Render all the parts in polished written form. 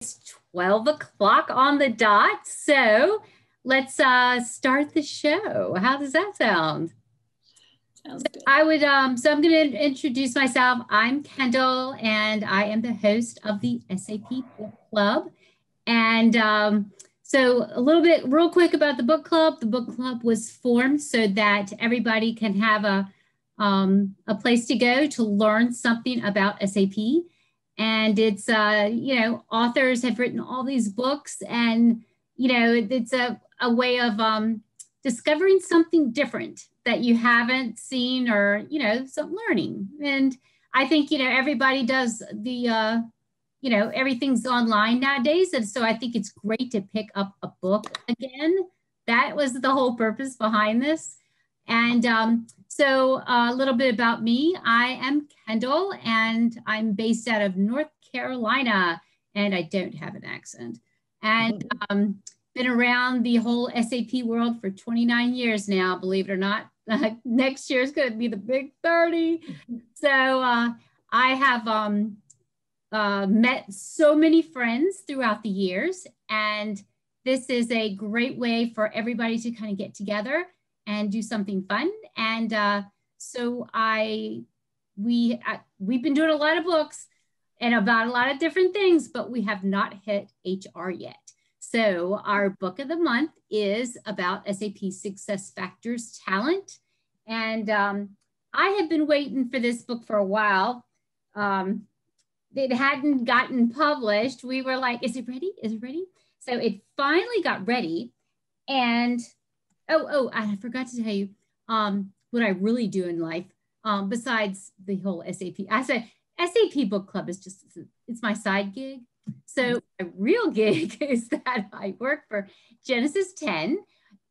It's 12 o'clock on the dot, so let's start the show. How does that sound? Sounds good. So I'm going to introduce myself. I'm Kendall, and I am the host of the SAP Book Club. And so a little bit real quick about the book club. The book club was formed so that everybody can have a place to go to learn something about SAP. And it's, authors have written all these books, and, it's a way of discovering something different that you haven't seen, or, some learning. And I think, everybody does the, everything's online nowadays. And so I think it's great to pick up a book again. That was the whole purpose behind this. And so a little bit about me. I am Kendall, and I'm based out of North Carolina, and I don't have an accent. And been around the whole SAP world for 29 years now, believe it or not. Next year is going to be the big 30. So I have met so many friends throughout the years, and this is a great way for everybody to kind of get together and do something fun. And so we've been doing a lot of books and about a lot of different things, but we have not hit HR yet. So our book of the month is about SAP SuccessFactors Talent. And I have been waiting for this book for a while. It hadn't gotten published. We were like, is it ready? Is it ready? So it finally got ready. And I forgot to tell you what I really do in life, besides the whole SAP. I said SAP Book Club is just, it's my side gig. So my real gig is that I work for Genesis 10,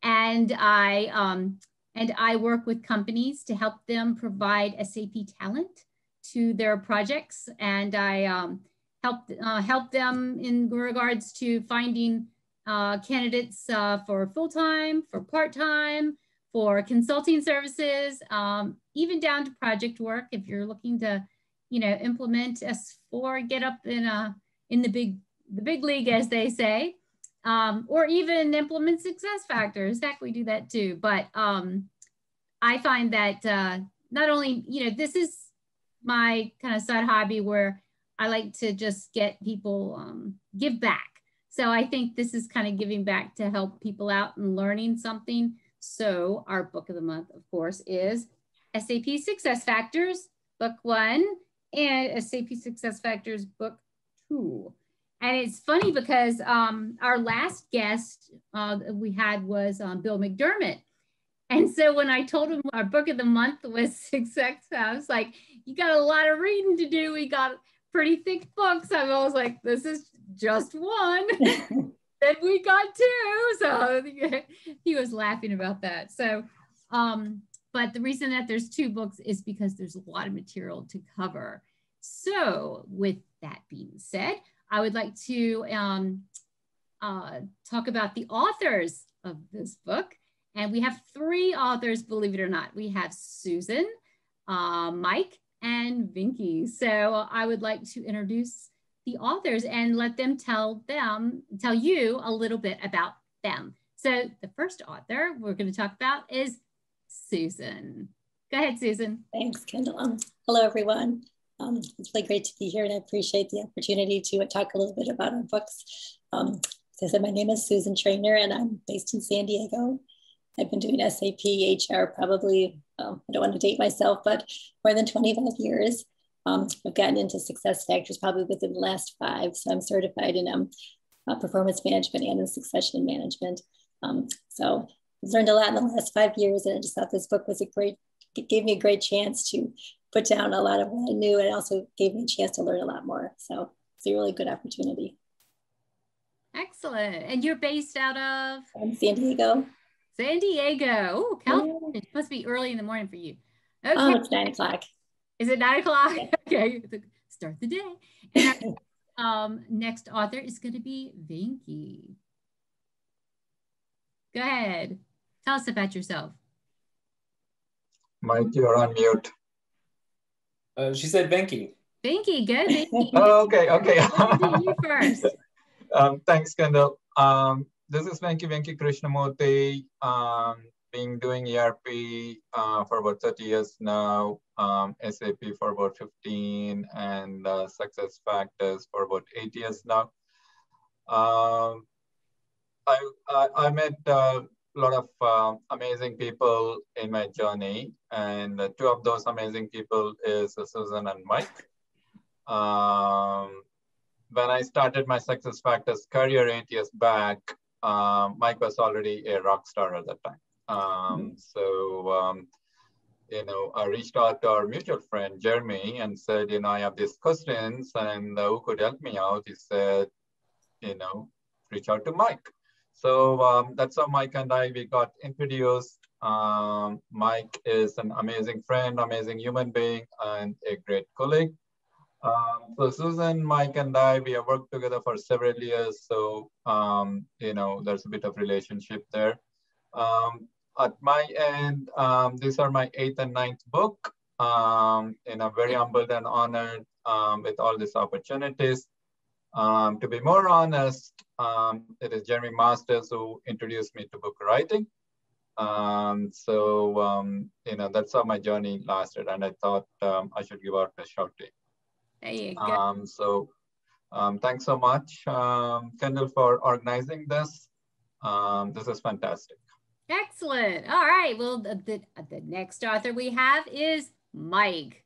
and I work with companies to help them provide SAP talent to their projects, and I help them in regards to finding candidates for full-time, for part-time, for consulting services, even down to project work. If you're looking to, implement S4, get up in the big league, as they say, or even implement SuccessFactors. Heck, we do that too. But I find that not only, this is my kind of side hobby where I like to just get people give back. So I think this is kind of giving back to help people out and learning something. So our book of the month, of course, is SAP SuccessFactors Book 1 and SAP SuccessFactors Book 2. And it's funny because our last guest we had was Bill McDermott. And so when I told him our book of the month was Success, I was like, you got a lot of reading to do. We got pretty thick books. I was like, this is just one. Then we got two. So he was laughing about that. So, but the reason that there's two books is because there's a lot of material to cover. So with that being said, I would like to talk about the authors of this book. And we have three authors, believe it or not. We have Susan, Mike, and Venki. So I would like to introduce the authors and let them tell you a little bit about them. So the first author we're going to talk about is Susan. Go ahead, Susan. Thanks, Kendall. Hello, everyone. It's really great to be here, and I appreciate the opportunity to talk a little bit about our books. As I said, my name is Susan Traynor, and I'm based in San Diego. I've been doing SAP HR probably, I don't want to date myself, but more than 25 years. I've gotten into SuccessFactors probably within the last 5. So I'm certified in performance management and in succession management. So I've learned a lot in the last 5 years, and I just thought this book was it gave me a great chance to put down a lot of what I knew, and also gave me a chance to learn a lot more. So it's a really good opportunity. Excellent. And you're based out of? San Diego. San Diego. Oh, California. It must be early in the morning for you. Okay. Oh, it's 9 o'clock. Is it 9 o'clock? Yeah. Okay. Start the day. And our next author is going to be Venki. Go ahead. Tell us about yourself. Mike, you're on mute. She said Venki. Venki, good. Venki. Oh, okay. We'll do you first. Thanks, Kendall. This is Venki Krishnamoorthy. Been doing ERP for about 30 years now, SAP for about 15, and SuccessFactors for about 8 years now. I met a lot of amazing people in my journey, and two of those amazing people is Susan and Mike. When I started my SuccessFactors career 8 years back, Mike was already a rock star at that time. I reached out to our mutual friend, Jeremy, and said, I have these questions and who could help me out? He said, reach out to Mike. So that's how Mike and we got introduced. Mike is an amazing friend, amazing human being, and a great colleague. So Susan, Mike, and we have worked together for several years. So, there's a bit of relationship there. At my end, these are my 8th and 9th book. I'm very humbled and honored with all these opportunities. To be more honest, it is Jeremy Masters who introduced me to book writing. That's how my journey lasted. And I thought I should give out a shout to him. There you go. Thanks so much, Kendall, for organizing this. This is fantastic. Excellent. All right. Well, the next author we have is Mike.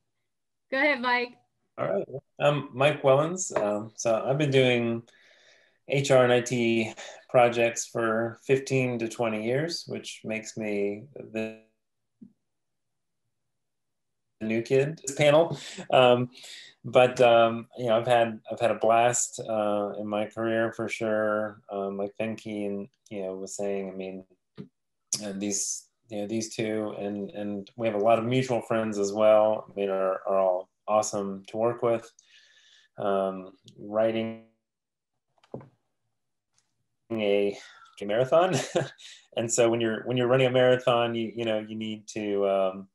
Go ahead, Mike. All right. I'm Mike Wellens. So I've been doing HR and IT projects for 15 to 20 years, which makes me the new kid this panel. I've had a blast in my career for sure. Like Venki was saying, these two and we have a lot of mutual friends as well. Are all awesome to work with. Writing a marathon, and so when you're running a marathon, you need to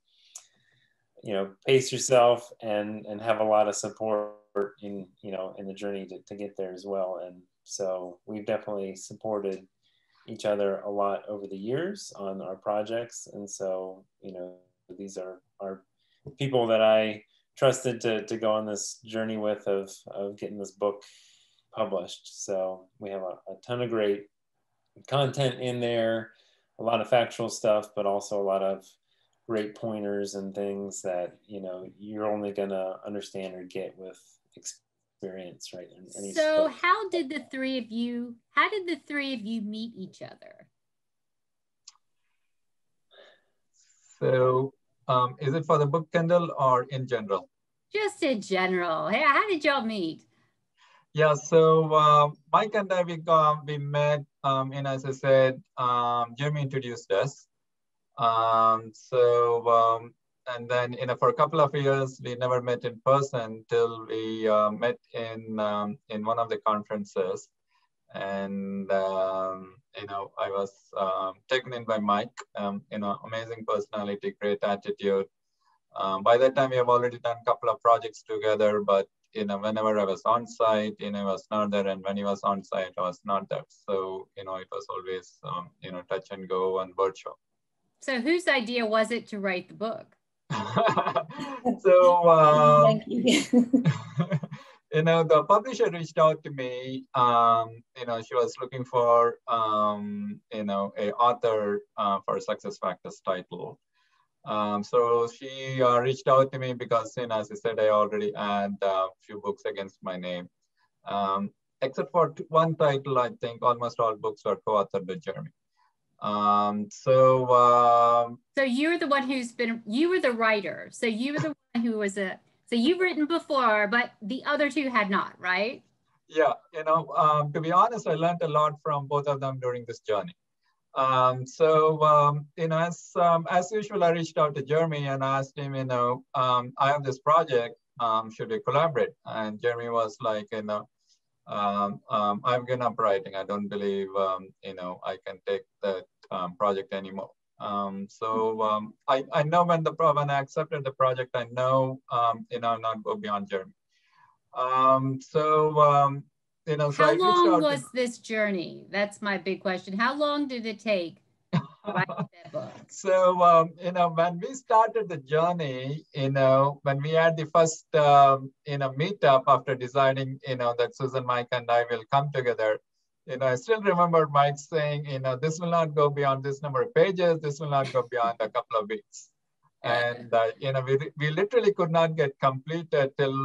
pace yourself and have a lot of support in the journey to get there as well. And so we've definitely supported each other a lot over the years on our projects. And so, these are people that I trusted to go on this journey with of getting this book published. So we have a ton of great content in there, a lot of factual stuff, but also a lot of great pointers and things that you're only gonna understand or get with experience, right? So how did the three of you meet each other? So is it for the book, Kendall, or in general? Just in general. Hey, how did y'all meet? Yeah, so Mike and we met, as I said, Jeremy introduced us. And then, for a couple of years, we never met in person till we met in one of the conferences. And, I was taken in by Mike, amazing personality, great attitude. By that time, we have already done a couple of projects together, but, whenever I was on site, I was not there. And when he was on site, I was not there. So, it was always, touch and go and virtual. So whose idea was it to write the book? So, thank you. The publisher reached out to me. She was looking for, a author for SuccessFactors title. So she reached out to me because, as I said, I already had a few books against my name. Except for one title, I think almost all books are co-authored with Jeremy. So you're the one you were the writer. So you were the one who was so you've written before, but the other two had not, right? Yeah, to be honest, I learned a lot from both of them during this journey. As usual, I reached out to Jeremy and asked him, I have this project, should we collaborate? And Jeremy was like, I've given up writing. I don't believe, I can take that project anymore. I know when I accepted the project, I know, not go beyond Jeremy. So how long was this journey? That's my big question. How long did it take to write that book? So, when we started the journey, when we had the first, meetup after deciding, that Susan, Mike, and I will come together, I still remember Mike saying, this will not go beyond this number of pages. This will not go beyond a couple of weeks. And, we literally could not get completed till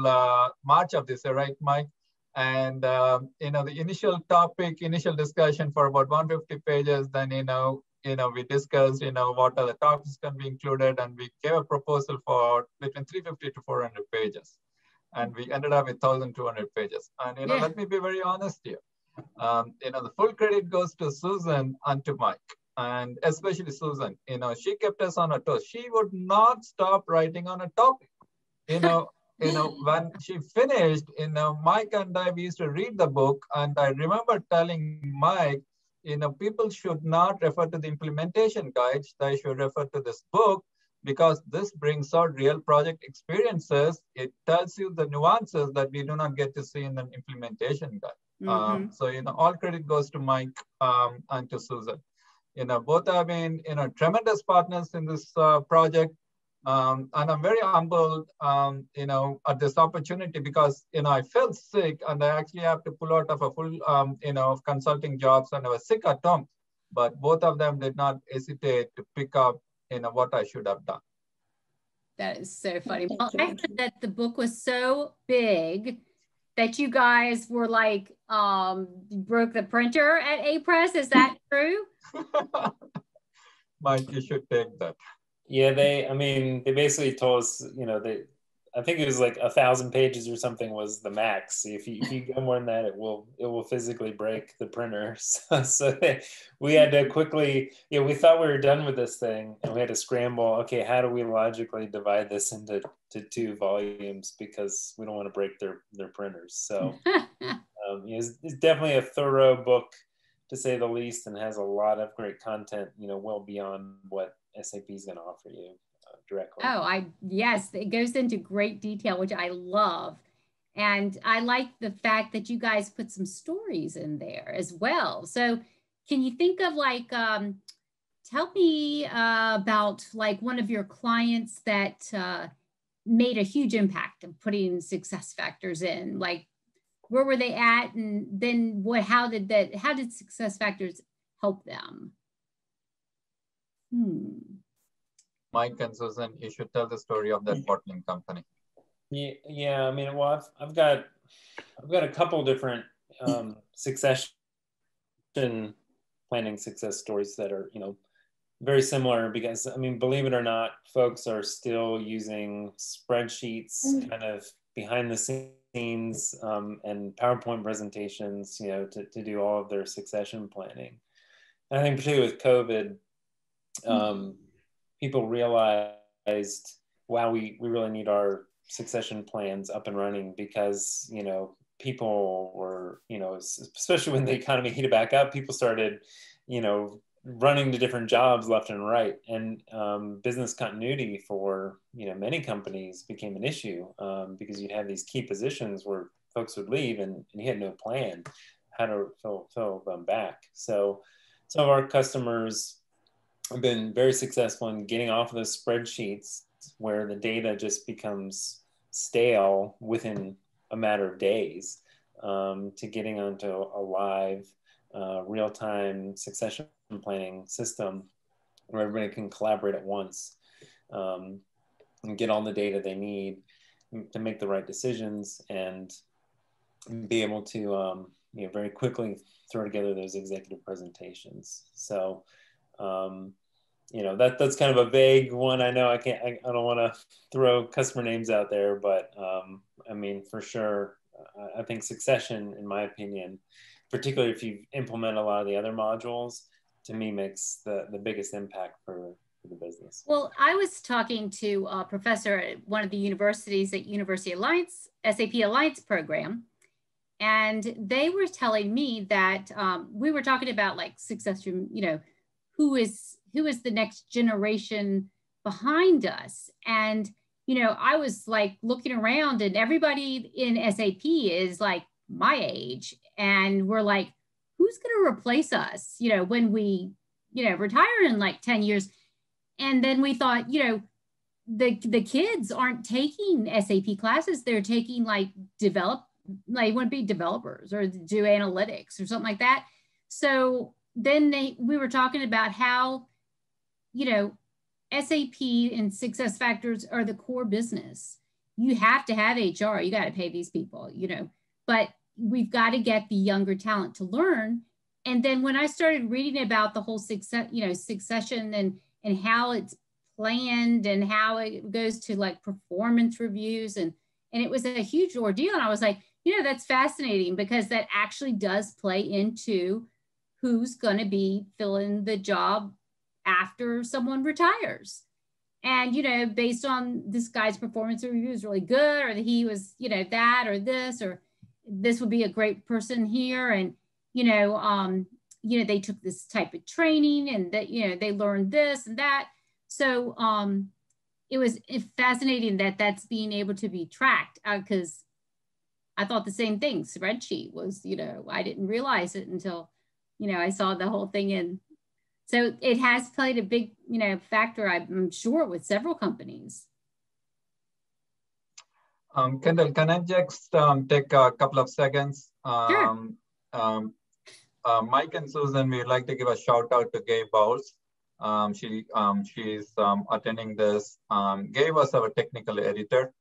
March of this year, right, Mike? And, the initial discussion for about 150 pages, then, we discussed, what are the topics can be included, and we gave a proposal for between 350 to 400 pages. And we ended up with 1,200 pages. And, let me be very honest here. The full credit goes to Susan and to Mike. And especially Susan, she kept us on our toes. She would not stop writing on a topic. When she finished, Mike and I, we used to read the book. And I remember telling Mike, people should not refer to the implementation guides. They should refer to this book because this brings out real project experiences. It tells you the nuances that we do not get to see in an implementation guide. So, all credit goes to Mike and to Susan. Both have been, tremendous partners in this project. And I'm very humbled, at this opportunity because, I felt sick and I actually have to pull out of a full, of consulting jobs, and I was sick at home. But both of them did not hesitate to pick up, what I should have done. That is so funny. Well, I heard that the book was so big that you guys were like, broke the printer at A-Press. Is that true? Mike, you should take that. Yeah, they basically told us, I think it was like 1,000 pages or something was the max. If you go more than that, it will physically break the printer. So we had to quickly, we thought we were done with this thing and we had to scramble. Okay, how do we logically divide this into 2 volumes because we don't want to break their printers. So it's definitely a thorough book to say the least, and has a lot of great content, well beyond what SAP is going to offer you directly. Oh, yes, it goes into great detail, which I love. And I like the fact that you guys put some stories in there as well. So can you think of like, tell me about like one of your clients that made a huge impact of putting SuccessFactors in? Like, where were they at? And then how did SuccessFactors help them? Mike and Susan, you should tell the story of that bottling company. Yeah. Well, I've got a couple different succession planning success stories that are, very similar because, believe it or not, folks are still using spreadsheets kind of behind the scenes and PowerPoint presentations, to do all of their succession planning. And I think particularly with COVID, people realized, wow, we really need our succession plans up and running because, people were, especially when the economy heated back up, people started, running to different jobs left and right. And business continuity for, many companies became an issue because you'd have these key positions where folks would leave and you had no plan how to fill them back. So some of our customers have been very successful in getting off of those spreadsheets where the data just becomes stale within a matter of days to getting onto a live real-time succession planning system where everybody can collaborate at once and get all the data they need to make the right decisions and be able to very quickly throw together those executive presentations. So that's kind of a vague one. I know I don't want to throw customer names out there, but for sure, I think succession, in my opinion, particularly if you implement a lot of the other modules, to me makes the biggest impact for the business. Well, I was talking to a professor at one of the universities at University Alliance, SAP Alliance program, and they were telling me that we were talking about like succession, who is the next generation behind us. And, I was like looking around and everybody in SAP is like my age. And we're like, who's going to replace us, you know, when we, you know, retire in like 10 years. And then we thought, you know, the kids aren't taking SAP classes. They're taking like want to be developers or do analytics or something like that. So then we were talking about how, you know, SAP and SuccessFactors are the core business. You have to have HR. You got to pay these people, you know, but we've got to get the younger talent to learn. And then when I started reading about the whole succession and how it's planned and how it goes to like performance reviews and it was a huge ordeal. And I was like, you know, that's fascinating because that actually does play into who's going to be filling the job after someone retires. And, you know, based on this guy's performance review is really good, or that he was, you know, that or this would be a great person here. And, you know, they took this type of training and that, you know, they learned this and that. So it was fascinating that that's being able to be tracked because I thought the same thing. Spreadsheet was, you know, I didn't realize it until, you know, I saw the whole thing in. So it has played a big, you know, factor, I'm sure, with several companies. Kendall, can I just take a couple of seconds? Sure. Mike and Susan, we'd like to give a shout out to Gabe Bowles. She's attending this. Gabe was our technical editor.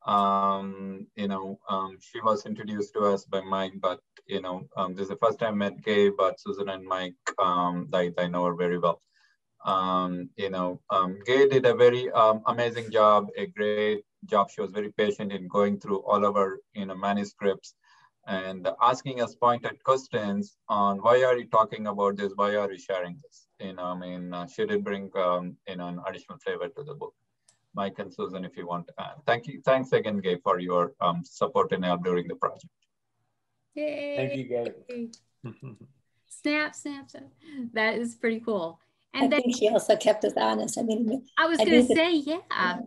You know, she was introduced to us by Mike, but, you know, this is the first time I met Gabe, but Susan and Mike, I know her very well. You know, Gabe did a very amazing job, a great job. She was very patient in going through all of our, you know, manuscripts and asking us pointed questions on why are you talking about this? Why are you sharing this? You know, I mean, she did bring, you know, an additional flavor to the book. Mike and Susan, if you want to add. Thank you. Thanks again, Gabe, for your support and help during the project. Yay. Thank you, Gabe. Snap. That is pretty cool. And I think she also kept us honest. I mean, I was going to say, yeah.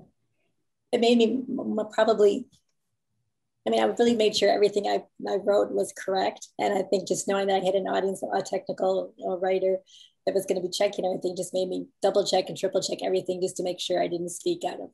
It made me probably, I mean, I really made sure everything I wrote was correct. And I think just knowing that I had an audience, a technical writer that was going to be checking everything just made me double check and triple check everything just to make sure I didn't speak out of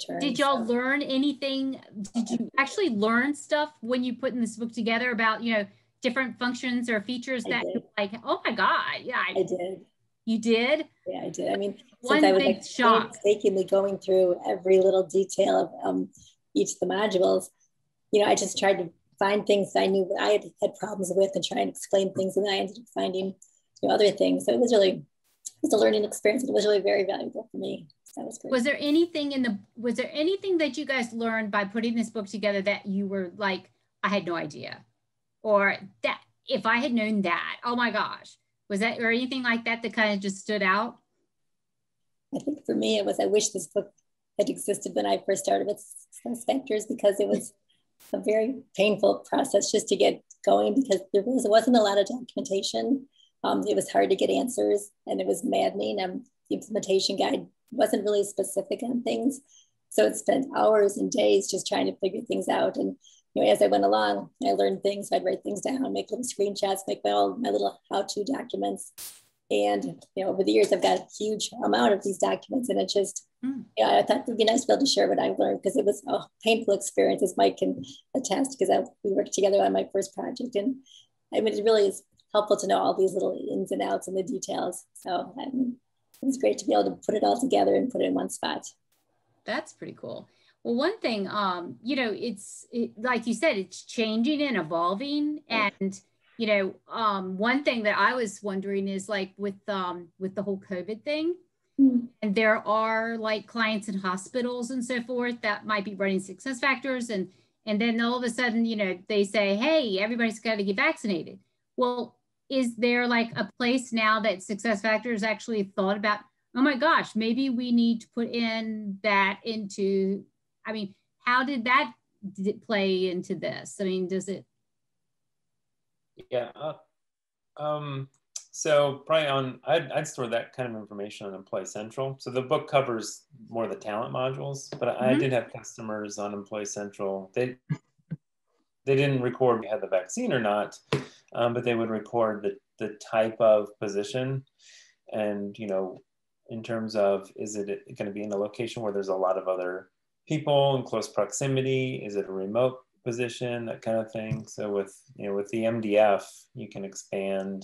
turn. Did y'all learn anything? Did you actually learn stuff when you put in this book together about, you know, different functions or features that like, oh my God, yeah. I did. You did? Yeah, I did. I mean, One since I was big shock. painstakingly going through every little detail of each of the modules, you know, I just tried to find things I knew that I had problems with and try and explain things, and then I ended up finding, you know, other things. So it was a learning experience, and it was really very valuable for me. So that was great. Was there anything that you guys learned by putting this book together that you were like, I had no idea, or that if I had known that, oh my gosh, was that, or anything like that that kind of just stood out? I think for me, it was, I wish this book had existed when I first started with SuccessFactors, because it was a very painful process just to get going, because there wasn't a lot of documentation. It was hard to get answers, and it was maddening. The implementation guide wasn't really specific on things. So it spent hours and days just trying to figure things out. And, you know, as I went along, I learned things. I'd write things down, make little screenshots, make my little how-to documents. And, you know, over the years, I've got a huge amount of these documents, and it just, yeah, I thought it would be nice to be able to share what I learned, because it was a painful experience, as Mike can attest, because we worked together on my first project. And I mean, it really is helpful to know all these little ins and outs and the details. So it was great to be able to put it all together and put it in one spot. That's pretty cool. Well, one thing, you know, like you said, it's changing and evolving. And, you know, one thing that I was wondering is like with the whole COVID thing, and there are like clients in hospitals and so forth that might be running SuccessFactors, and then all of a sudden, you know, they say, hey, everybody's got to get vaccinated. Well, is there like a place now that SuccessFactors actually thought about, oh my gosh, maybe we need to put in that into, I mean, how did it play into this? I mean, does it? Yeah. So probably I'd store that kind of information on Employee Central. So the book covers more of the talent modules, but I did have customers on Employee Central. They they didn't record if you had the vaccine or not, but they would record the type of position. And, you know, in terms of, is it going to be in a location where there's a lot of other people in close proximity? Is it a remote position, that kind of thing? So with, you know, with the MDF, you can expand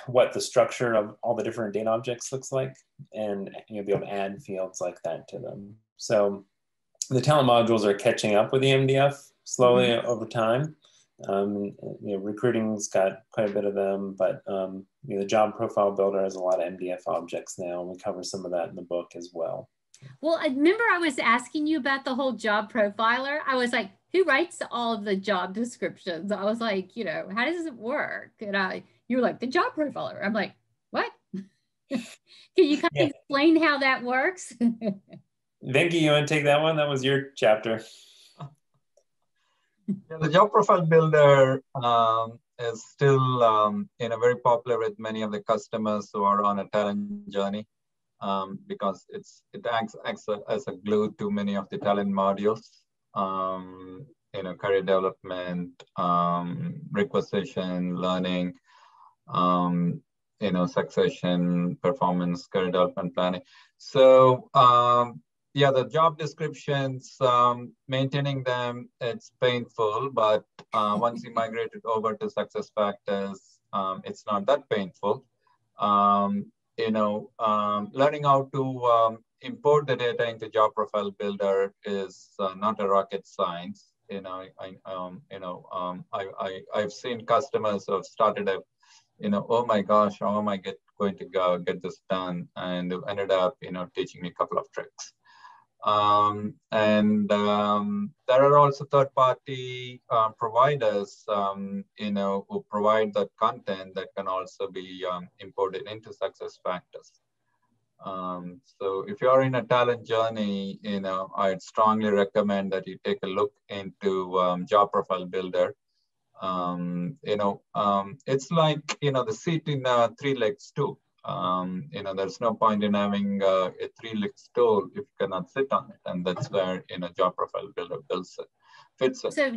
what the structure of all the different data objects looks like, and you'll be able to add fields like that to them. So the talent modules are catching up with the MDF slowly over time. You know, recruiting's got quite a bit of them, but you know, the job profile builder has a lot of MDF objects now, and we cover some of that in the book as well. Well, I remember I was asking you about the whole job profiler. I was like, who writes all of the job descriptions? I was like, you know, how does it work? And you were like, the job profiler. I'm like, what? Can you kind of explain how that works? Venki, you want to take that one? That was your chapter. Yeah, the job profile builder is still you know, very popular with many of the customers who are on a talent journey, because it acts as a glue to many of the talent modules. You know, career development, requisition, learning, you know, succession, performance, career development planning. So yeah, the job descriptions, maintaining them, it's painful, but once you migrate it over to SuccessFactors, it's not that painful. You know, learning how to import the data into job profile builder is not a rocket science. You know, I've seen customers who have started a, you know, oh my gosh, how am I going to go get this done? And ended up, you know, teaching me a couple of tricks. There are also third-party providers, you know, who provide that content that can also be imported into SuccessFactors. So if you are in a talent journey, you know, I'd strongly recommend that you take a look into Job Profile Builder. You know, it's like, you know, the seat in a three-legged stool. You know, there's no point in having a three-legged stool if you cannot sit on it, and that's where, you know, Job Profile Builder builds it, fits it. So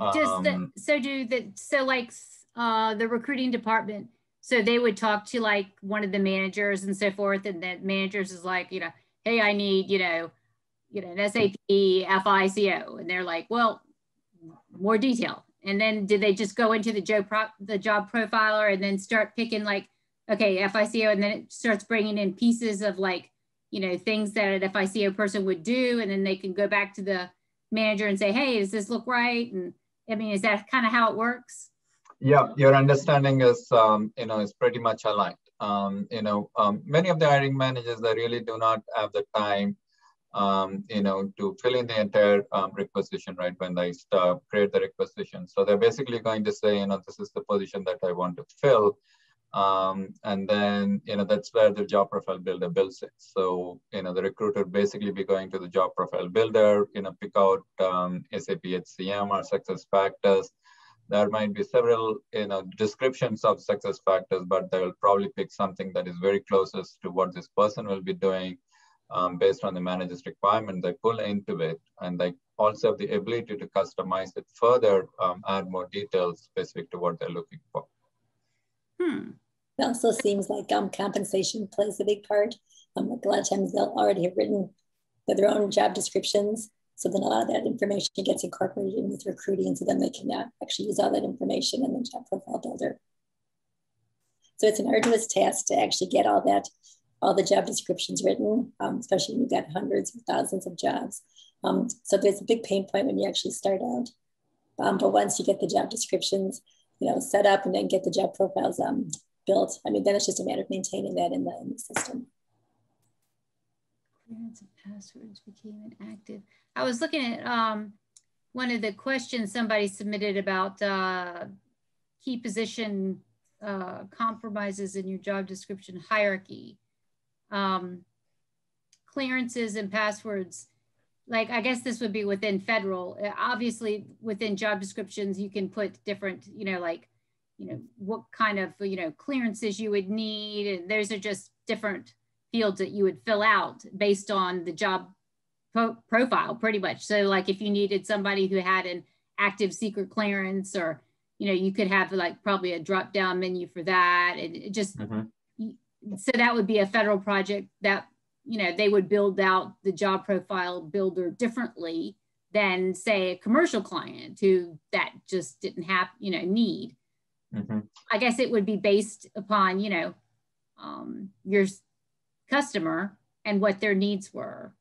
the recruiting department, so they would talk to like one of the managers and so forth, and the managers is like, you know, hey, I need, you know, an SAP FICO, and they're like, well, more detail. And then did they just go into the job profiler and then start picking like, okay, FICO, and then it starts bringing in pieces of like, you know, things that an FICO person would do, and then they can go back to the manager and say, hey, does this look right? And I mean, is that kind of how it works? Yeah, your understanding is, you know, is pretty much aligned. You know, many of the hiring managers, they really do not have the time, you know, to fill in the entire requisition, right, when they create the requisition. So they're basically going to say, you know, this is the position that I want to fill. And then, you know, that's where the job profile builder builds it. So, you know, the recruiter basically be going to the job profile builder, you know, pick out SAP HCM or SuccessFactors. There might be several, you know, descriptions of SuccessFactors, but they will probably pick something that is very closest to what this person will be doing based on the manager's requirement. They pull into it, and they also have the ability to customize it further, add more details specific to what they're looking for. It also seems like compensation plays a big part. Like a lot of times they'll already have written their own job descriptions. So then a lot of that information gets incorporated in with recruiting. So then they can actually use all that information in the job profile builder. So it's an arduous task to actually get all the job descriptions written, especially when you've got hundreds of thousands of jobs. So there's a big pain point when you actually start out. But once you get the job descriptions, you know, set up and then get the job profiles built, I mean, then it's just a matter of maintaining that in the system. Clearance of passwords became inactive. I was looking at one of the questions somebody submitted about key position compromises in your job description hierarchy. Clearances and passwords, like, I guess this would be within federal. Obviously, within job descriptions, you can put different, you know, like, you know, what kind of, you know, clearances you would need. And those are just different fields that you would fill out based on the job profile pretty much. So like if you needed somebody who had an active secret clearance, or, you know, you could have like probably a drop down menu for that. And it just, so that would be a federal project that, you know, they would build out the job profile builder differently than say a commercial client who that just didn't have, you know, need. I guess it would be based upon, you know, your customer and what their needs were.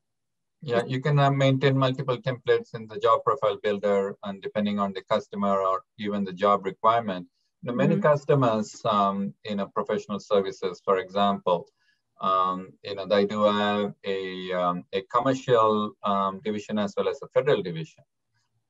Yeah, you can maintain multiple templates in the job profile builder, and depending on the customer or even the job requirement. You know, many customers in a professional services, for example, you know, they do have a commercial division as well as a federal division.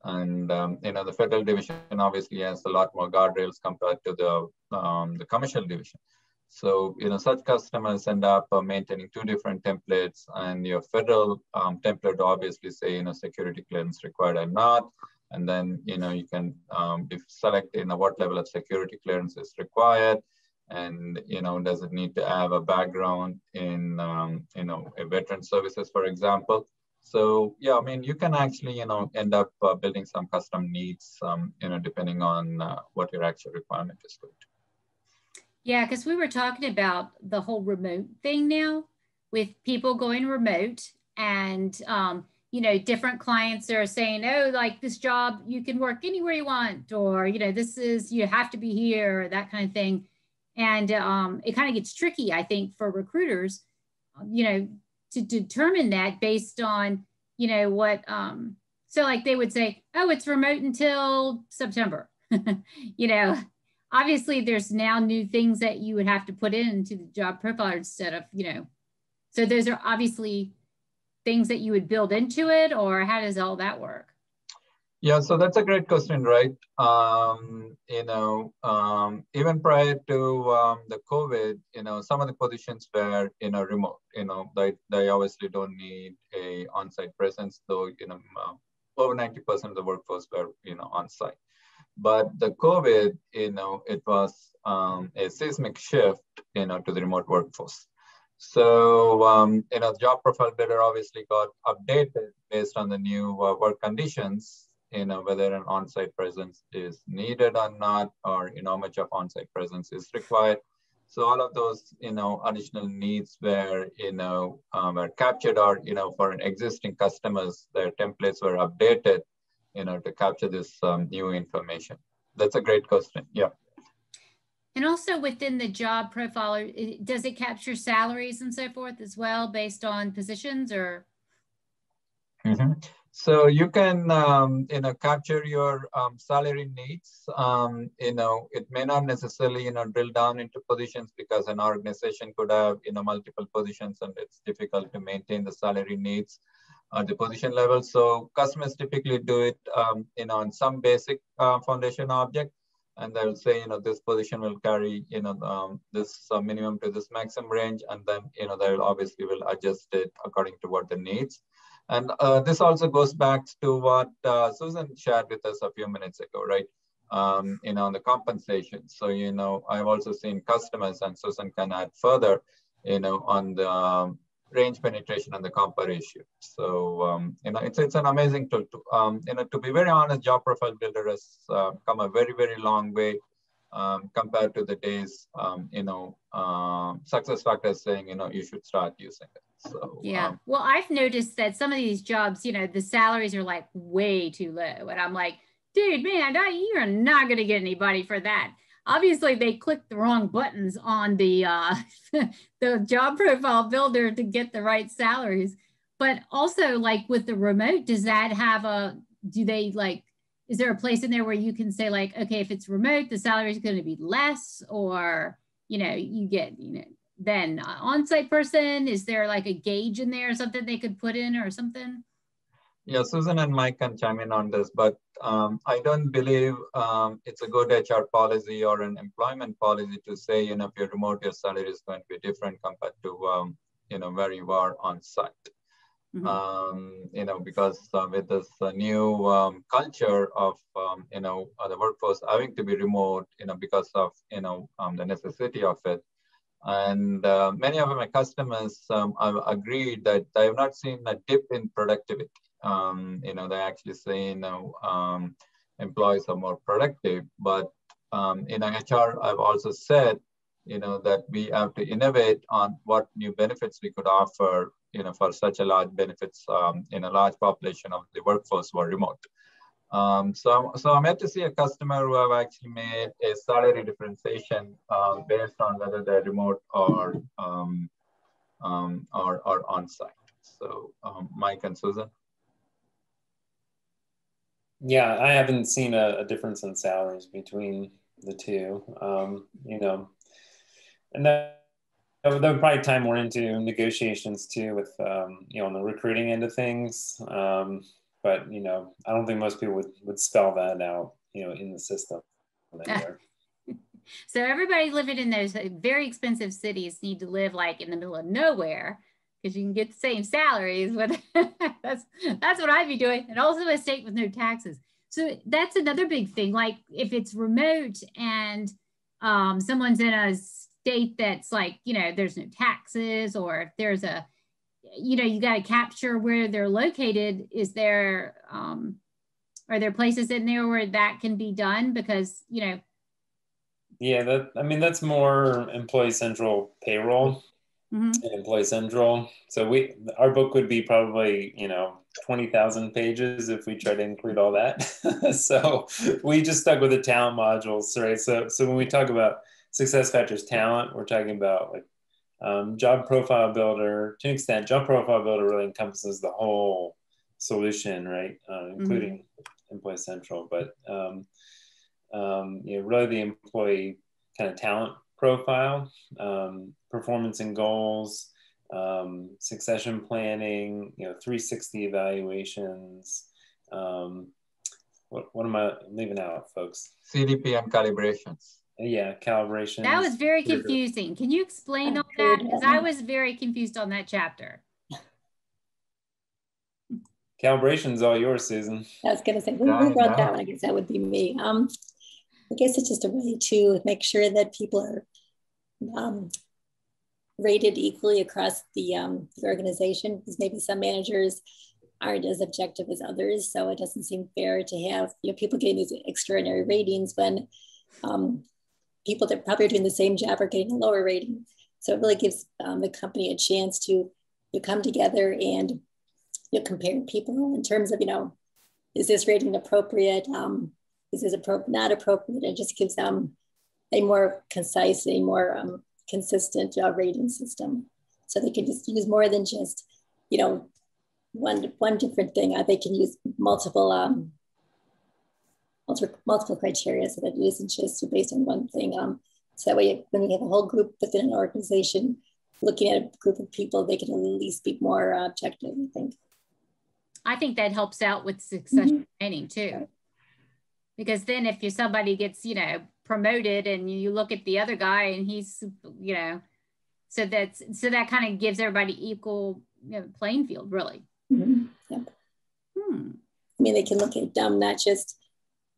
And you know, the federal division obviously has a lot more guardrails compared to the commercial division. So, you know, such customers end up maintaining two different templates, and your federal template obviously say, you know, security clearance required or not. And then, you know, you can select, you know, what level of security clearance is required. And, you know, does it need to have a background in, you know, a veteran services, for example. So, yeah, I mean, you can actually, you know, end up building some custom needs, you know, depending on what your actual requirement is going to. Yeah, because we were talking about the whole remote thing now with people going remote, and, you know, different clients are saying, oh, like this job, you can work anywhere you want, or, you know, this is, you have to be here, or that kind of thing. And it kind of gets tricky, I think, for recruiters, you know, to determine that based on, you know, what, so like they would say, oh, it's remote until September, you know. Obviously, there's now new things that you would have to put into the job profile instead of, you know, so those are obviously things that you would build into it, or how does all that work? Yeah, so that's a great question, right? You know, even prior to the COVID, you know, some of the positions were, you know, remote, you know, they obviously don't need a on-site presence, though, you know, over 90% of the workforce were, you know, on-site. But the COVID, you know, it was a seismic shift, you know, to the remote workforce. So, you know, the job profile builder obviously got updated based on the new work conditions, you know, whether an on-site presence is needed or not, or, you know, how much of on-site presence is required. So all of those, you know, additional needs were, you know, were captured, or, you know, for an existing customers, their templates were updated, you know, to capture this new information. That's a great question. Yeah. And also within the job profile, does it capture salaries and so forth as well based on positions, or? So you can, you know, capture your salary needs. You know, it may not necessarily, you know, drill down into positions, because an organization could have, you know, multiple positions, and it's difficult to maintain the salary needs at the position level. So customers typically do it, you know, on some basic foundation object, and they'll say, you know, this position will carry, you know, this minimum to this maximum range, and then, you know, they will obviously will adjust it according to what the needs. And this also goes back to what Susan shared with us a few minutes ago, right? You know, on the compensation. So, you know, I've also seen customers, and Susan can add further, you know, on the range penetration and the compare ratio. So, you know, it's an amazing tool. You know, to be very honest, job profile builder has come a very, very long way compared to the days, you know, SuccessFactors saying, you know, you should start using it. So, yeah. Well, I've noticed that some of these jobs, you know, the salaries are like way too low. And I'm like, dude, man, you're not going to get anybody for that. Obviously, they clicked the wrong buttons on the the job profile builder to get the right salaries. But also, like with the remote, does that have do they like, is there a place in there where you can say like, okay, if it's remote, the salary is going to be less, or, you know, you get, you know, then on-site person? Is there like a gauge in there or something they could put in or something? Yeah, Susan and Mike can chime in on this, but I don't believe it's a good HR policy or an employment policy to say, you know, if you're remote, your salary is going to be different compared to, you know, where you are on site. You know, because with this new culture of, you know, the workforce having to be remote, you know, because of, you know, the necessity of it, And many of my customers have agreed that they have not seen a dip in productivity. They actually say, employees are more productive. But in HR, I've also said, that we have to innovate on what new benefits we could offer, for such a large benefits in a large population of the workforce who are remote. So I'm yet to see a customer who have actually made a salary differentiation based on whether they're remote or on-site. So Mike and Susan. Yeah, I haven't seen a difference in salaries between the two, and that would probably tie more into negotiations too with, on the recruiting end of things. But, I don't think most people would spell that out, in the system anywhere. So everybody living in those very expensive cities need to live like in the middle of nowhere, because you can get the same salaries. But that's what I'd be doing. And also a state with no taxes. So that's another big thing. Like if it's remote and someone's in a state that's like, there's no taxes, or if there's a, you got to capture where they're located. Is there, are there places in there where that can be done? Because, Yeah, that's more Employee Central payroll. Mm-hmm. And Employee Central. So our book would be probably, 20,000 pages if we try to include all that. So we just stuck with the talent modules, right? So when we talk about SuccessFactors Talent, we're talking about like job profile builder. To an extent, job profile builder really encompasses the whole solution, right? Including Employee Central, but really the employee kind of talent profile, performance and goals, succession planning, 360 evaluations. What am I leaving out, folks? CDP and calibrations. Yeah, calibration. That was very confusing. Can you explain all that? Because I was very confused on that chapter. Calibration's all yours, Susan. I was going to say, who wrote that one? I guess that would be me. I guess it's just a way to make sure that people are rated equally across the organization, because maybe some managers aren't as objective as others. So it doesn't seem fair to have people getting these extraordinary ratings when people that probably are doing the same job are getting a lower rating. So it really gives the company a chance to come together and compare people in terms of, is this rating appropriate? Is this not appropriate? It just gives them a more concise, a more consistent rating system. So they can just use more than just, one different thing. They can use multiple criteria, so that it isn't just based on one thing. So that way, when you have a whole group within an organization looking at a group of people, they can at least be more objective, I think. I think that helps out with succession planning too. Because then if somebody gets, promoted and you look at the other guy and he's, so that kind of gives everybody equal playing field, really. Mm-hmm. Yep. I mean, they can look at not just,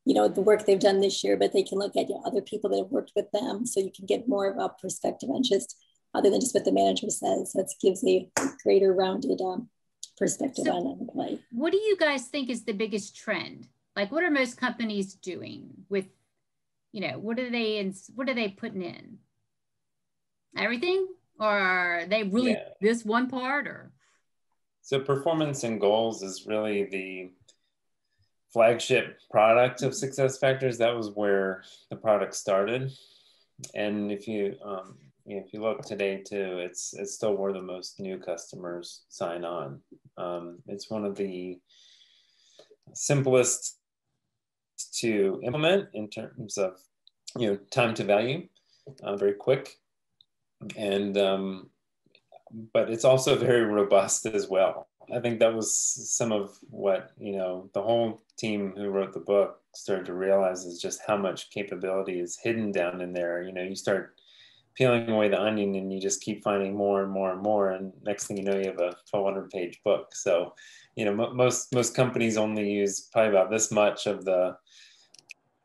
the work they've done this year, but they can look at other people that have worked with them. So you can get more of a perspective on just other than just what the manager says. So it gives a greater rounded perspective on the play. What do you guys think is the biggest trend? Like, what are most companies doing with, what are they putting in? Everything? Or are they really this one part? Or so performance and goals is really the flagship product of SuccessFactors. That was where the product started. And if you look today too, it's still where the most new customers sign on. It's one of the simplest to implement in terms of time to value, very quick, and but it's also very robust as well. I think that was some of what the whole team who wrote the book started to realize, is just how much capability is hidden down in there. You start peeling away the onion and you just keep finding more and more and more, and next thing you know, you have a 1,200-page book. So most companies only use probably about this much of the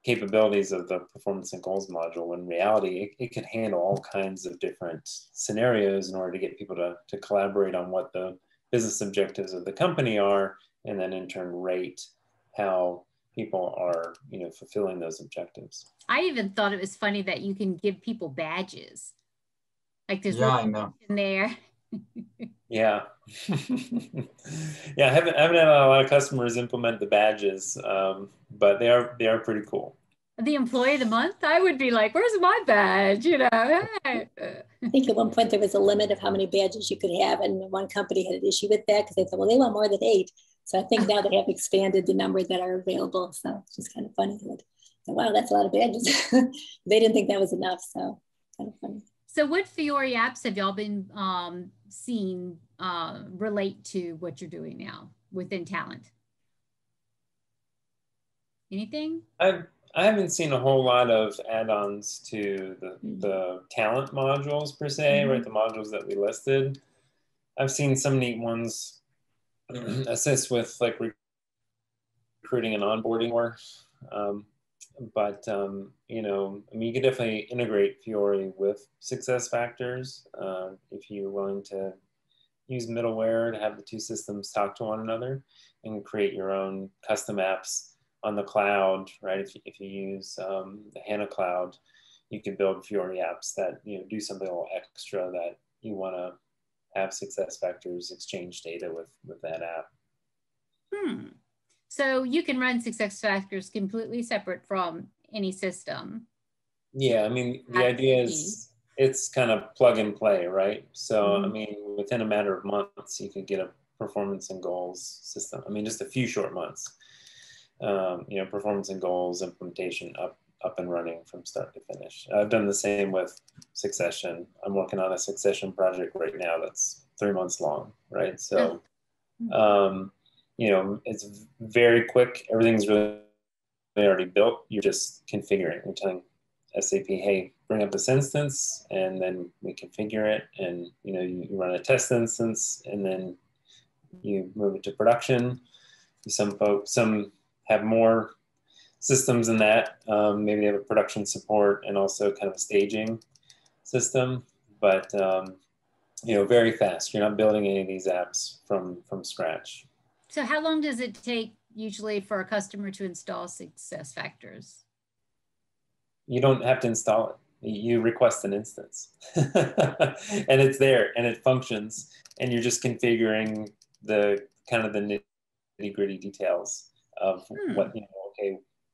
capabilities of the performance and goals module, when in reality, it can handle all kinds of different scenarios in order to get people to collaborate on what the business objectives of the company are, and then in turn rate how people are, fulfilling those objectives. I even thought it was funny that you can give people badges. Like there's I know. in there. Yeah. Yeah, I haven't had a lot of customers implement the badges, but they are pretty cool. The employee of the month, I would be like, where's my badge? Hey. I think at one point there was a limit of how many badges you could have, and one company had an issue with that because they thought, well, they want more than 8. So I think now they have expanded the number that are available. So it's just kind of funny. Wow, that's a lot of badges. They didn't think that was enough. So kind of funny. So what Fiori apps have y'all been seeing relate to what you're doing now within Talent? Anything? I haven't seen a whole lot of add-ons to the Talent modules per se, right? The modules that we listed. I've seen some neat ones assist with like recruiting and onboarding more. But you could definitely integrate Fiori with SuccessFactors if you're willing to use middleware to have the two systems talk to one another and create your own custom apps on the cloud, right? If you use the HANA cloud, you can build Fiori apps that do something a little extra that you want to have SuccessFactors exchange data with that app. So you can run SuccessFactors completely separate from any system. Yeah, I mean, the idea is it's kind of plug and play, right? So, I mean, within a matter of months, you could get a performance and goals system. I mean, just a few short months, performance and goals implementation up and running from start to finish. I've done the same with Succession. I'm working on a Succession project right now that's 3 months long, right? So, it's very quick. Everything's really already built. You're just configuring. You're telling SAP, hey, bring up this instance, and then we configure it. And you run a test instance, and then you move it to production. Some have more systems than that. Maybe they have a production support and also kind of a staging system, but very fast. You're not building any of these apps from scratch. So how long does it take usually for a customer to install SuccessFactors? You don't have to install it. You request an instance and it's there and it functions, and you're just configuring the kind of the nitty-gritty details of what,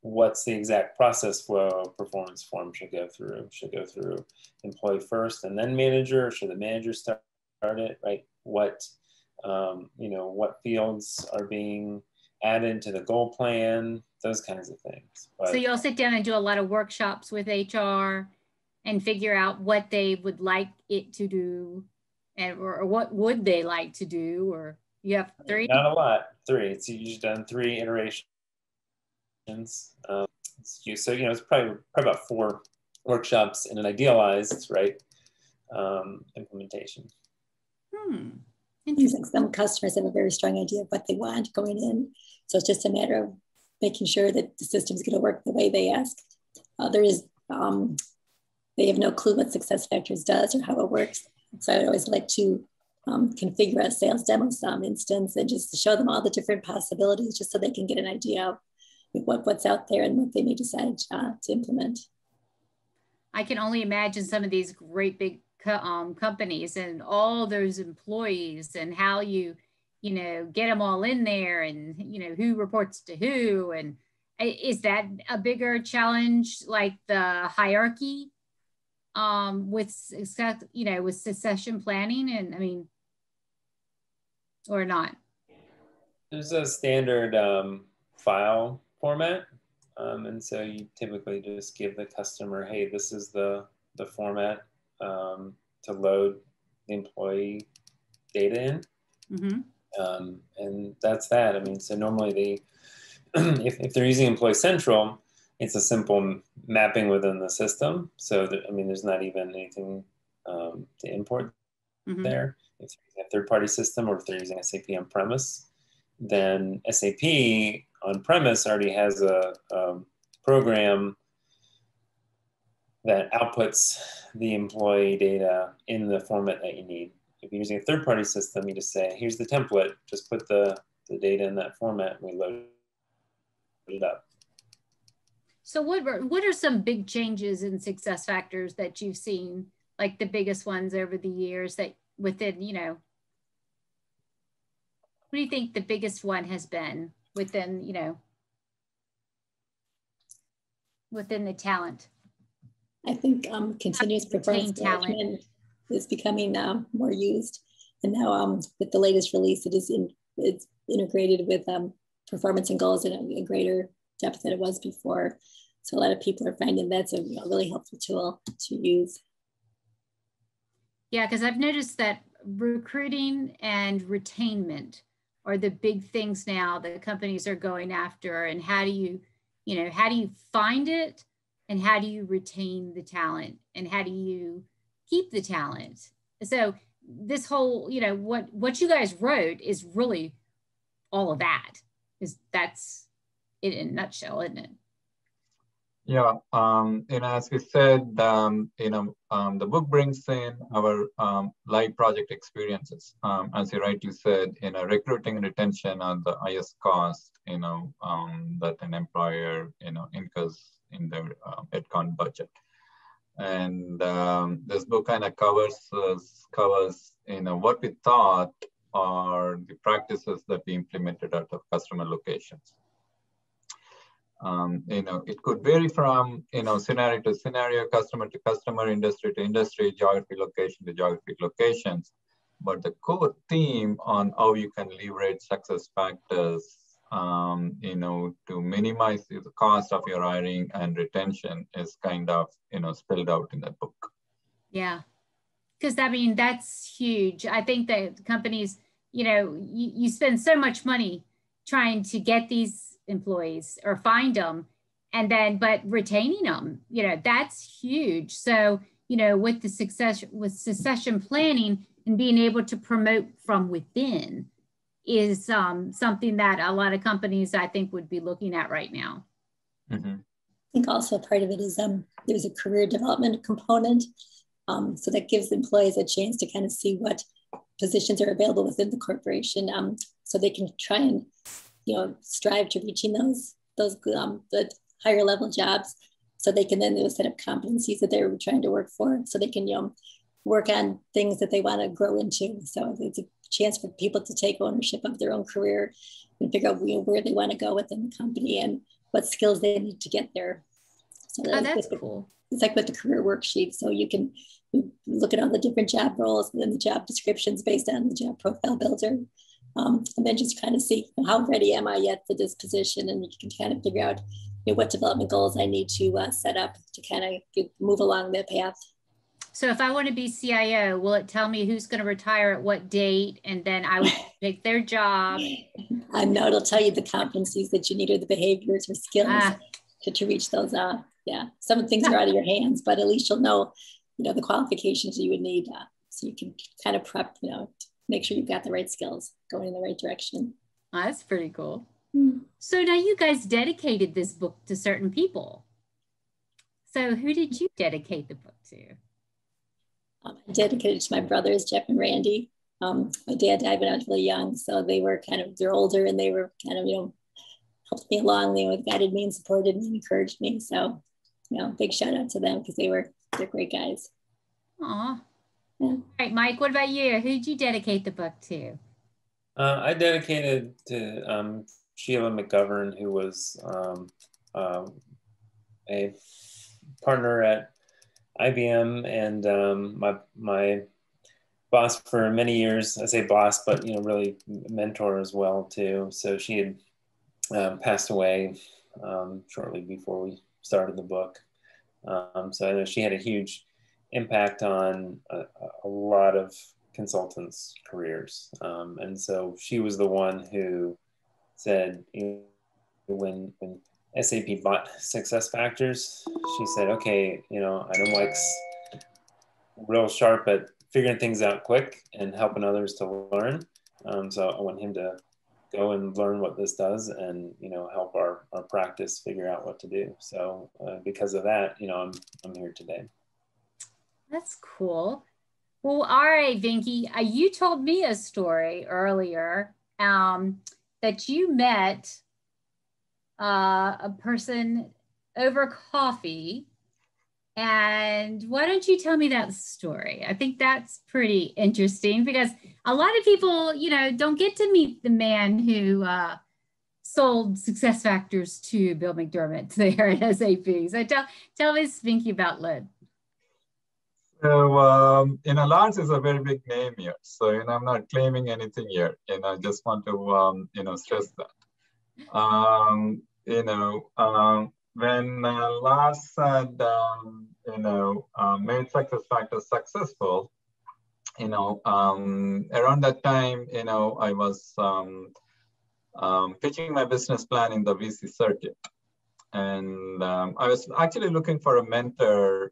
what's the exact process flow performance form should go through. Should go through employee first and then manager, or should the manager start it, right? What fields are being added to the goal plan, those kinds of things. But, so you'll sit down and do a lot of workshops with HR and figure out what they would like it to do, or what would they like to do, or you have 3? Not a lot, 3. It's usually done 3 iterations. So it's probably about 4 workshops in an idealized, right, implementation. Interesting. Some customers have a very strong idea of what they want going in. So it's just a matter of making sure that the system's going to work the way they ask. Others, they have no clue what SuccessFactors does or how it works. So I always like to configure a sales demo some instance and just show them all the different possibilities, just so they can get an idea of what's out there and what they may decide to implement. I can only imagine some of these great big companies and all those employees, and how you get them all in there, and who reports to who, and is that a bigger challenge, like the hierarchy with succession planning, and or not? There's a standard file format, and so you typically just give the customer, hey, this is the format to load the employee data in. And that's that. So normally if they're using Employee Central, it's a simple mapping within the system. So there's not even anything to import there. If they're using a third-party system, or if they're using SAP on-premise, then SAP on-premise already has a program that outputs the employee data in the format that you need. If you're using a third-party system, you just say, here's the template, just put the data in that format, and we load it up. So what are some big changes in SuccessFactors that you've seen, like the biggest ones over the years that within, you know, what do you think the biggest one has been within, you know, within the talent? I think continuous performance management is becoming more used. And now with the latest release, it's integrated with performance and goals in a greater depth than it was before. So a lot of people are finding that's a really helpful tool to use. Yeah, because I've noticed that recruiting and retainment are the big things now that companies are going after. And how do you, you know, how do you find it? And how do you retain the talent? And how do you keep the talent? So this whole, you know, what you guys wrote is really all of that. That's it in a nutshell, isn't it? Yeah, you know, as we said, you know, the book brings in our live project experiences. As you rightly said, you know, recruiting and retention are the highest cost, you know, that an employer, you know, incurs in their headcount budget. And this book kind of covers, you know, what we thought are the practices that we implemented at the customer locations. You know, it could vary from, you know, scenario to scenario, customer to customer, industry to industry, geography location to geographic locations. But the core theme on how you can leverage success factors, you know, to minimize the cost of your hiring and retention is kind of, you know, spelled out in that book. Yeah, because I mean, that's huge. I think that companies, you know, you spend so much money trying to get these employees or find them, and then, but retaining them, you know, that's huge. So, you know, with the succession planning and being able to promote from within is something that a lot of companies, I think, would be looking at right now. Mm-hmm. I think also part of it is there's a career development component. So that gives employees a chance to kind of see what positions are available within the corporation, so they can try and, you know, strive to reaching those the higher level jobs, so they can then set up competencies that they're trying to work for, so they can, you know, work on things that they want to grow into. So it's a chance for people to take ownership of their own career and figure out, you know, where they want to go within the company and what skills they need to get there. So that's cool. It's like with the career worksheet. So you can look at all the different job roles and then the job descriptions based on the job profile builder. And then just kind of see, you know, how ready am I yet for this position? And you can kind of figure out, you know, what development goals I need to set up to kind of move along that path. So if I want to be CIO, will it tell me who's going to retire at what date? And then I would take their job. No, it'll tell you the competencies that you need or the behaviors or skills to reach those. Yeah, some things are out of your hands, but at least you'll know, you know, the qualifications you would need, so you can kind of prep, you know, make sure you've got the right skills going in the right direction. Oh, that's pretty cool. Mm. So now you guys dedicated this book to certain people. So who did you dedicate the book to? I dedicated it to my brothers, Jeff and Randy. My dad died when I was really young, so they're older, and they were kind of, you know, helped me along. They guided me and supported me and encouraged me. So, you know, big shout out to them because they're great guys. Aw. Yeah. All right, Mike, what about you? Who did you dedicate the book to? I dedicated to Sheila McGovern, who was a partner at IBM and my boss for many years. I say boss, but, you know, really mentor as well too. So she had passed away shortly before we started the book. So I know she had a huge impact on a lot of consultants' careers. And so she was the one who said, you know, when SAP bought SuccessFactors, she said, okay, you know, I know Mike's real sharp at figuring things out quick and helping others to learn. So I want him to go and learn what this does and, help our practice figure out what to do. So because of that, I'm here today. That's cool. Well, all right, Venki, you told me a story earlier that you met a person over coffee. And why don't you tell me that story? I think that's pretty interesting because a lot of people, don't get to meet the man who sold SuccessFactors to Bill McDermott there at SAP. So tell Ms. Venki about Lynn. So, Lars is a very big name here. So, I'm not claiming anything here. I just want to, stress that. When Lars had, made SuccessFactors successful, around that time, I was pitching my business plan in the VC circuit. And I was actually looking for a mentor,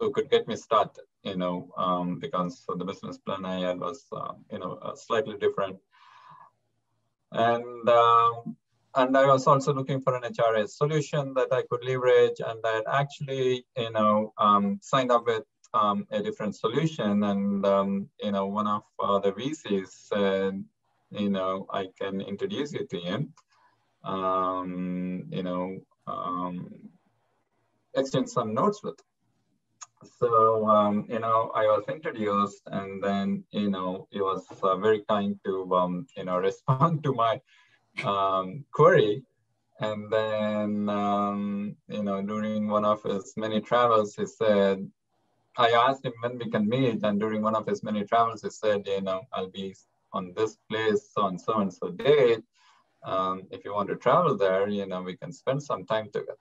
who could get me started, because the business plan I had was, slightly different. And I was also looking for an HRA solution that I could leverage. And I had actually, signed up with a different solution. And, one of the VCs said, I can introduce you to him. Exchange some notes with. So, I was introduced, and then, he was very kind to, respond to my query. And then, during one of his many travels, he said, I asked him when we can meet, and during one of his many travels, he said, I'll be on this place on so-and-so date. If you want to travel there, we can spend some time together.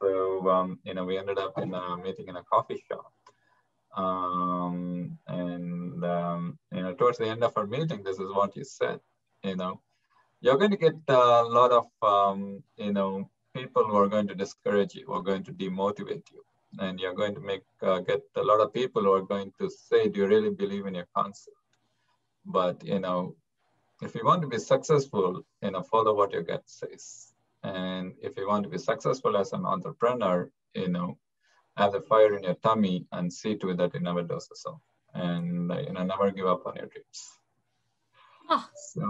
So, we ended up in a meeting in a coffee shop. Towards the end of our meeting, this is what he said, you're going to get a lot of, people who are going to discourage you, who are going to demotivate you. And you're going to get a lot of people who are going to say, do you really believe in your concept? But, if you want to be successful, follow what your gut says. And if you want to be successful as an entrepreneur, have the fire in your tummy and see to it that you never lose yourself. And, never give up on your dreams. Oh. So,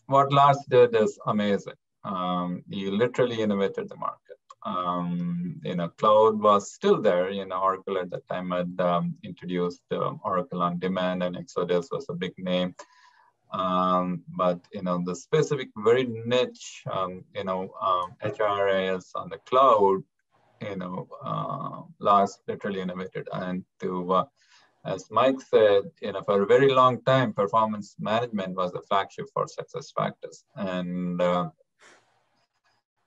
what Lars did is amazing. He literally innovated the market. Cloud was still there. Oracle at that time had introduced Oracle on Demand, and Exodus was a big name. But the specific, very niche, HRIS on the cloud, Lars literally innovated. And to, as Mike said, for a very long time, performance management was the flagship for SuccessFactors. And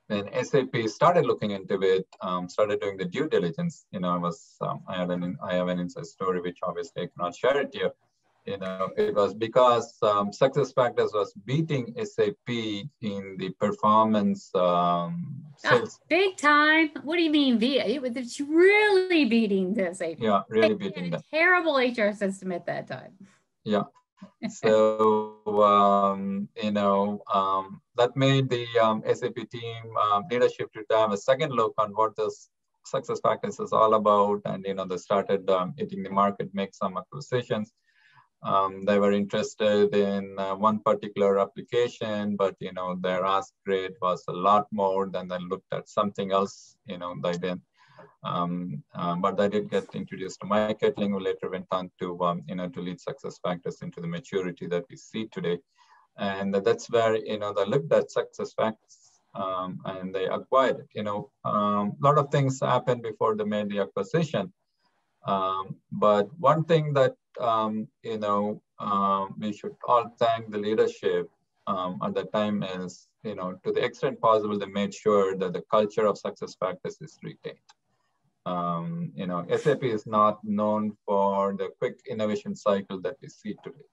when SAP started looking into it, started doing the due diligence, I have an inside story, which obviously I cannot share it here. It was because SuccessFactors was beating SAP in the performance sales. Big time. What do you mean? It's really beating the SAP. Yeah, really beating them. Terrible HR system at that time. Yeah. So, that made the SAP team leadership to have a second look on what this SuccessFactors is all about. And, they started hitting the market, make some acquisitions. They were interested in one particular application, but, their ask rate was a lot more than they looked at something else, they didn't. But I did get introduced to Mike Ettling, who later went on to, to lead SuccessFactors into the maturity that we see today. And that's where, they looked at SuccessFactors and they acquired it. A lot of things happened before they made the acquisition. But one thing that, we should all thank the leadership at the time is, to the extent possible, they made sure that the culture of SuccessFactors is retained. SAP is not known for the quick innovation cycle that we see today,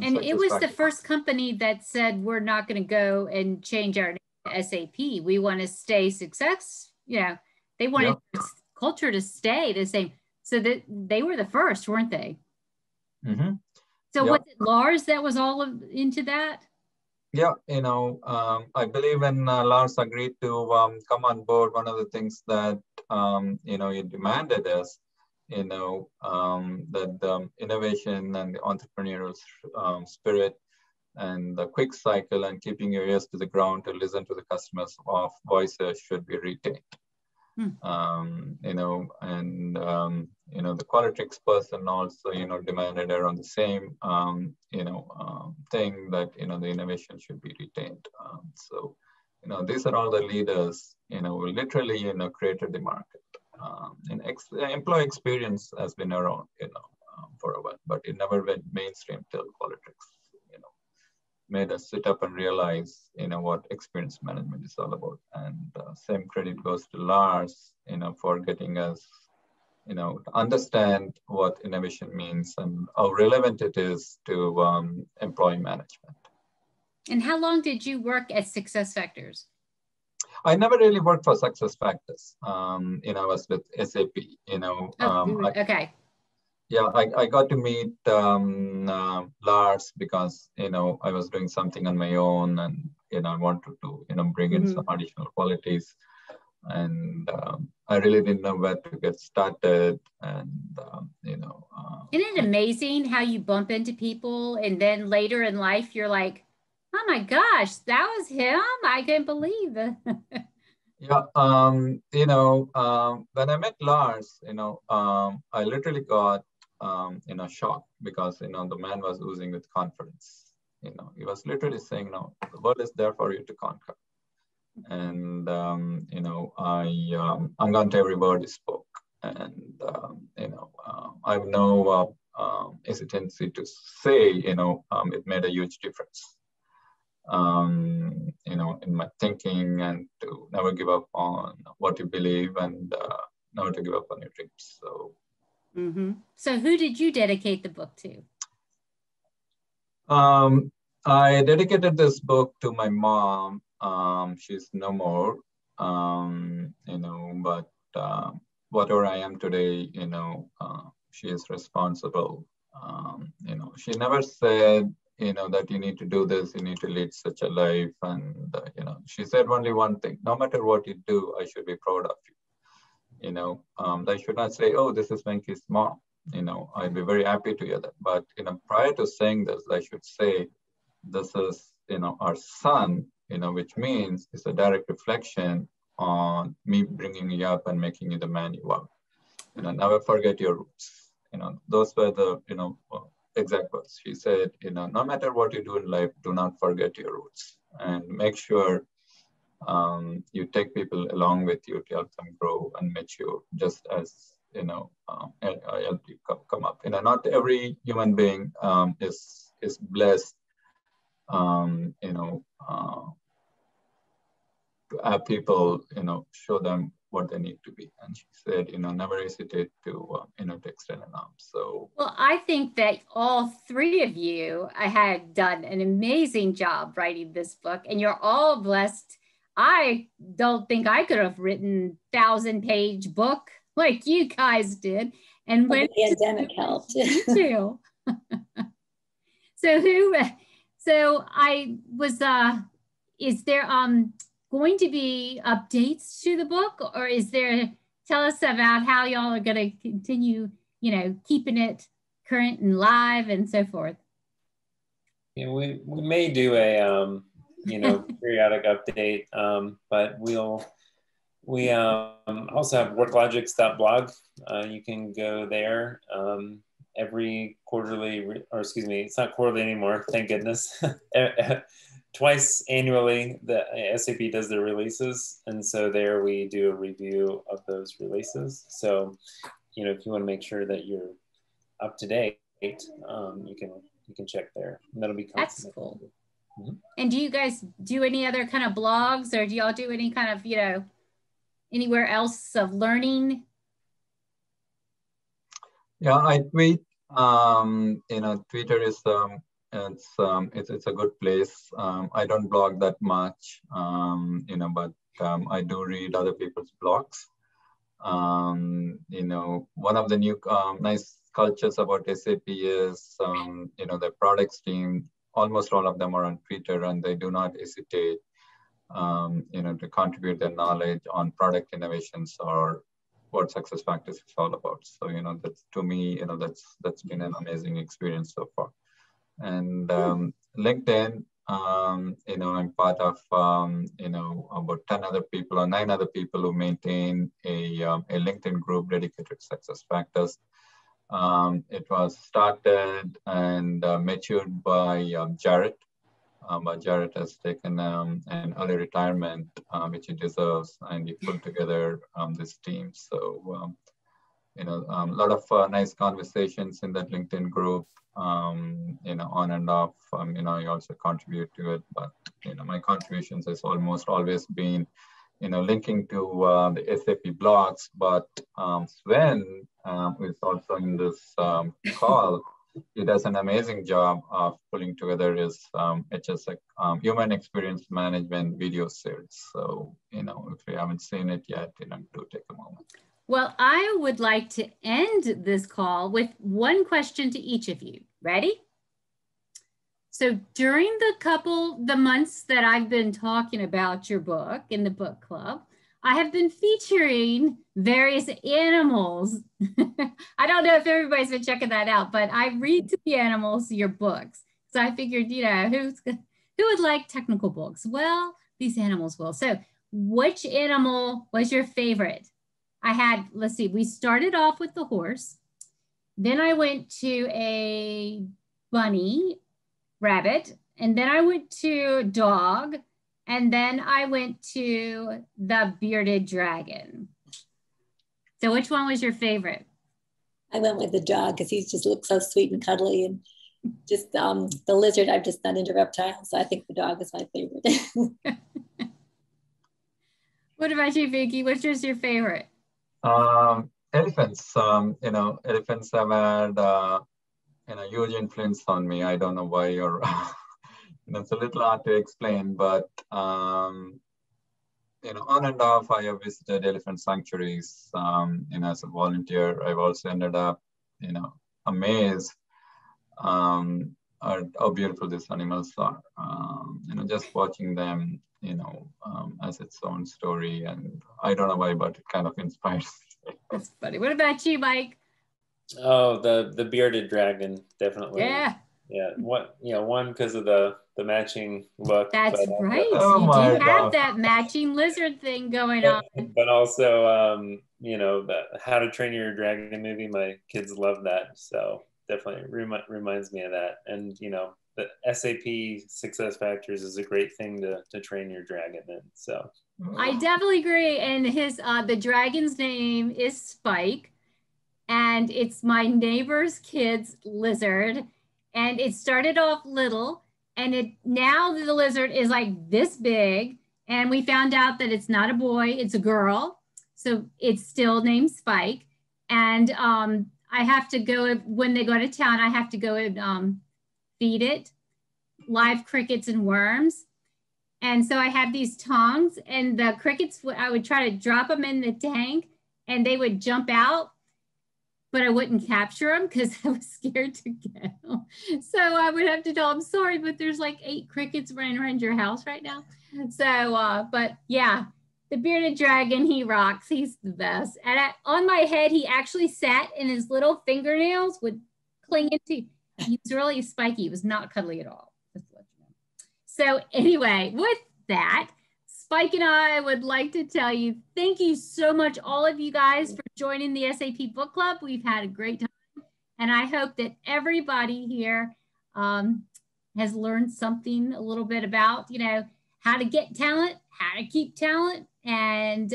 and it was the first company that said, we're not going to go and change our name to SAP. We want to stay success. They wanted culture to stay the same. So that they were the first, weren't they? Mm-hmm. So Yep. was it Lars that was all into that? Yeah, I believe when Lars agreed to come on board, one of the things that, he demanded is, that the innovation and the entrepreneurial spirit and the quick cycle and keeping your ears to the ground to listen to the customers' voices should be retained. The Qualtrics person also, demanded around the same, thing that, the innovation should be retained. These are all the leaders, who literally, created the market. And employee experience has been around, for a while, but it never went mainstream till Qualtrics, made us sit up and realize, what experience management is all about. And same credit goes to Lars, for getting us, to understand what innovation means and how relevant it is to employee management. And how long did you work at SuccessFactors? I never really worked for SuccessFactors. I was with SAP, okay. Yeah, I got to meet Lars because, I was doing something on my own and, I wanted to, bring in some additional qualities. And I really didn't know where to get started. And, Isn't it amazing how you bump into people and then later in life, you're like, oh my gosh, that was him? I can't believe it. Yeah, when I met Lars, I literally got, shocked because, the man was oozing with confidence. He was literally saying, no, the world is there for you to conquer. And, I'm going to every word he spoke. And, I have no hesitancy to say, it made a huge difference. In my thinking, and to never give up on what you believe and never to give up on your dreams. So, So who did you dedicate the book to? I dedicated this book to my mom. She's no more, but whatever I am today, she is responsible. She never said, that you need to do this, you need to lead such a life. And, she said only one thing: no matter what you do, I should be proud of you. I should not say, oh, this is Venki's mom. I'd be very happy to hear that. But, prior to saying this, I should say, this is, our son, which means it's a direct reflection on me bringing you up and making you the man you are. Never forget your roots. Those were the, exact words. She said, no matter what you do in life, do not forget your roots and make sure you take people along with you to help them grow and mature, just as, I help you come up. Not every human being is blessed, to have people, show them what they need to be. And she said, never hesitate to, to extend an arm. So, well, I think that all three of you had done an amazing job writing this book, and you're all blessed. I don't think I could have written 1,000-page book like you guys did. And when the pandemic helped. too. So I was, is there going to be updates to the book, or is there, tell us about how y'all are going to continue, keeping it current and live and so forth. Yeah, we may do a, periodic update, but we also have worklogics.blog. You can go there every quarterly, or excuse me, it's not quarterly anymore, thank goodness. Twice annually, the SAP does their releases. And so there we do a review of those releases. So, if you want to make sure that you're up to date, you can check there. And that'll be That's cool. And do you guys do any other kind of blogs, or do y'all do any kind of, anywhere else of learning? Yeah, I tweet. Twitter is it's a good place. I don't blog that much, but I do read other people's blogs. You know, one of the new nice cultures about SAP is, you know, the products team, almost all of them are on Twitter, and they do not hesitate, you know, to contribute their knowledge on product innovations or what SuccessFactors is all about. So, you know, that's, to me, you know, that's been an amazing experience so far. And LinkedIn, you know, I'm part of, you know, about 10 other people or 9 other people who maintain a LinkedIn group dedicated to SuccessFactors. It was started and matured by Jarrett. But Jarrett has taken an early retirement, which he deserves, and he pulled together this team. So, you know, a lot of nice conversations in that LinkedIn group, you know, on and off. You know, I also contribute to it, but, you know, my contributions has almost always been, you know, linking to the SAP blogs. But Sven, who is also in this call, he does an amazing job of pulling together his HSX, Human Experience Management video series. So, you know, if you haven't seen it yet, you know, do take a moment. Well, I would like to end this call with one question to each of you. Ready? So during the months that I've been talking about your book in the book club, I have been featuring various animals. I don't know if everybody's been checking that out, but I read to the animals your books. So I figured, you know, who would like technical books? Well, these animals will. So which animal was your favorite? I had, let's see, we started off with the horse. Then I went to a bunny, rabbit, and then I went to dog. And then I went to the bearded dragon. So which one was your favorite? I went with the dog because he just looks so sweet and cuddly, and just the lizard, I'm just not into reptiles. So I think the dog is my favorite. What about you, Venki? Which was your favorite? Elephants. You know, elephants have had, you know, huge influence on me. I don't know why, or you know, it's a little hard to explain, but you know, on and off, I have visited elephant sanctuaries. You know, as a volunteer, I've also ended up, you know, amazed at how beautiful these animals are. You know, just watching them, you know, as its own story, and I don't know why, but it kind of inspires me. That's funny. What about you, Mike? Oh, the bearded dragon, definitely. Yeah. Yeah. What, you know, one because of the matching look. That's right. Oh you do have that matching lizard thing going on. But also, you know, the How to Train Your Dragon movie. My kids love that, so definitely reminds me of that. And you know, the SAP SuccessFactors is a great thing to train your dragon in. So I definitely agree. And his the dragon's name is Spike, and it's my neighbor's kid's lizard. And it started off little, and now the lizard is like this big. And we found out that it's not a boy, it's a girl. So it's still named Spike. And I have to go, when they go to town, I have to go and feed it live crickets and worms. And so I have these tongs, and the crickets, I would try to drop them in the tank and they would jump out, but I wouldn't capture them because I was scared to get them. So I would have to tell them, sorry, but there's like 8 crickets running around your house right now. So, but yeah, the bearded dragon, he rocks. He's the best. And on my head, he actually sat, and his little fingernails would cling into, he was really spiky. He was not cuddly at all. Just to let you know. So anyway, with that, Spike and I would like to tell you, thank you so much, all of you guys, for joining the SAP Book Club. We've had a great time. And I hope that everybody here has learned something a little bit about, you know, how to get talent, how to keep talent, and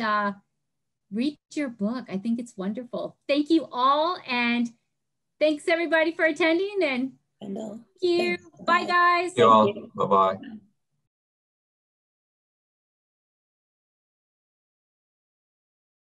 read your book. I think it's wonderful. Thank you all. And thanks everybody for attending. And thank you. Bye, guys. Thank you all. Bye-bye.